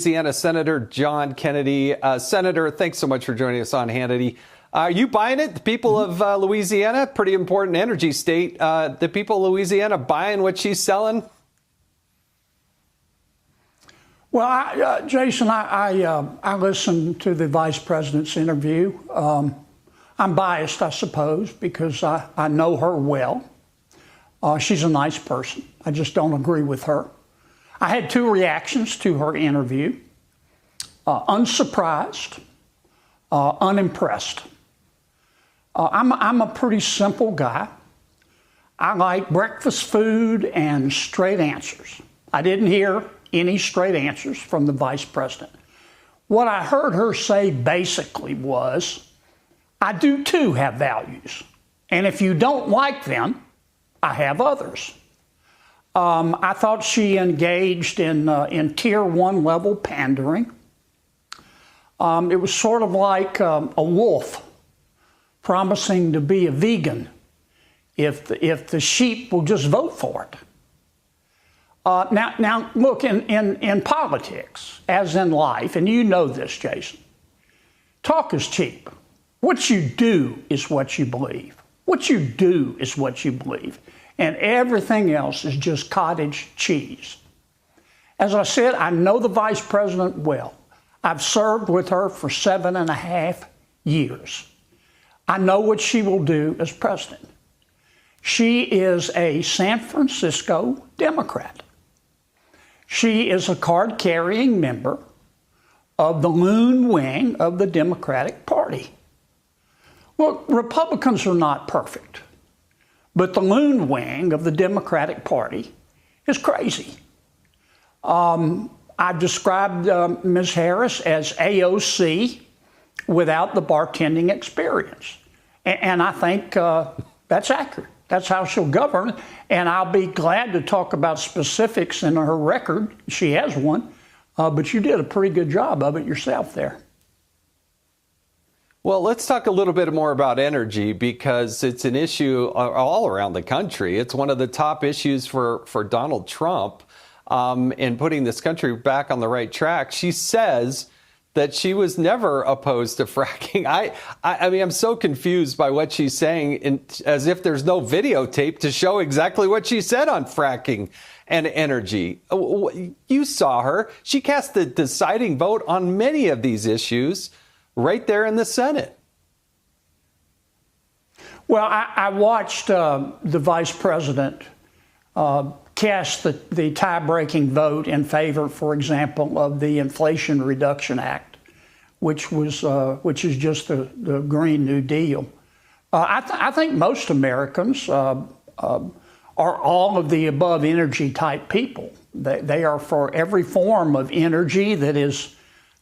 Louisiana Senator John Kennedy. Senator, thanks so much for joining us on Hannity. Are you buying it? The people of Louisiana, pretty important energy state, the people of Louisiana buying what she's selling? Well, Jason, I listened to the vice president's interview. I'm biased, I suppose, because I know her well. She's a nice person. I just don't agree with her. I had two reactions to her interview: unsurprised, unimpressed. I'm a pretty simple guy. I like breakfast food and straight answers. I didn't hear any straight answers from the vice president. What I heard her say basically was, I do too have values, and if you don't like them, I have others. I thought she engaged in tier one level pandering. It was sort of like a wolf promising to be a vegan if the sheep will just vote for it. Now look, in politics, as in life, and you know this, Jason, talk is cheap. What you do is what you believe. What you do is what you believe. And everything else is just cottage cheese. As I said, I know the vice president well. I've served with her for 7.5 years. I know what she will do as president. She is a San Francisco Democrat. She is a card-carrying member of the loon wing of the Democratic Party. Look, Republicans are not perfect, but the loon wing of the Democratic Party is crazy. I've described Ms. Harris as AOC without the bartending experience. And I think that's accurate. That's how she'll govern. And I'll be glad to talk about specifics in her record. She has one. But you did a pretty good job of it yourself there. Well, let's talk a little bit more about energy, because it's an issue all around the country. It's one of the top issues for Donald Trump in putting this country back on the right track. She says that she was never opposed to fracking. I mean, I'm so confused by what she's saying, as if there's no videotape to show exactly what she said on fracking and energy. You saw her. She cast the deciding vote on many of these issues right there in the Senate. Well, I watched the vice president cast the tie-breaking vote in favor, for example, of the Inflation Reduction Act, which is just the Green New Deal. I think most Americans are all of the above energy type people. They are for every form of energy that is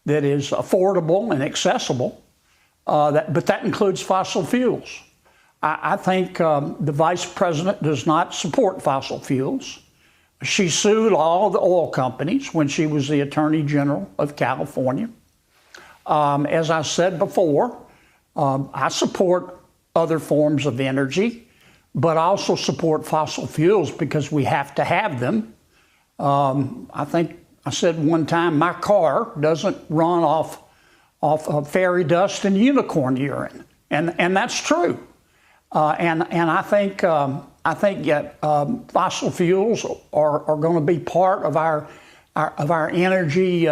affordable and accessible, but that includes fossil fuels. I think the vice president does not support fossil fuels. She sued all the oil companies when she was the Attorney General of California. As I said before, I support other forms of energy, but I also support fossil fuels because we have to have them. I think I said one time, my car doesn't run off of fairy dust and unicorn urine, and that's true. And I think fossil fuels are going to be part of our energy,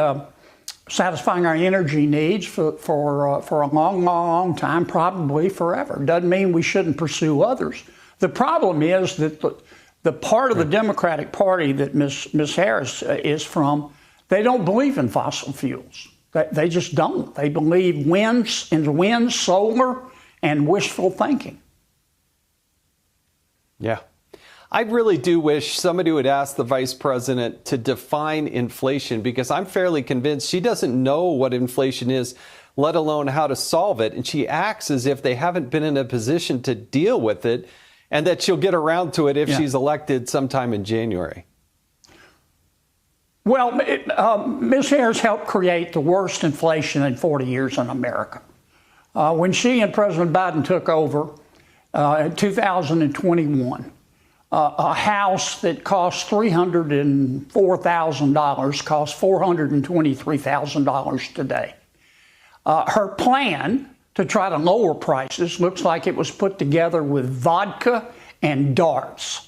satisfying our energy needs for a long time, probably forever. Doesn't mean we shouldn't pursue others. The problem is that the part of the Democratic Party that Ms. Harris is from, they don't believe in fossil fuels. They just don't. They believe in wind, solar, and wishful thinking. Yeah. I really do wish somebody would ask the vice president to define inflation, because I'm fairly convinced she doesn't know what inflation is, let alone how to solve it. And she acts as if they haven't been in a position to deal with it, and that she'll get around to it if she's elected sometime in January. Well, Ms. Harris helped create the worst inflation in 40 years in America. When she and President Biden took over in 2021, A house that cost $304,000 costs $423,000 today. Her plan to try to lower prices looks like it was put together with vodka and darts.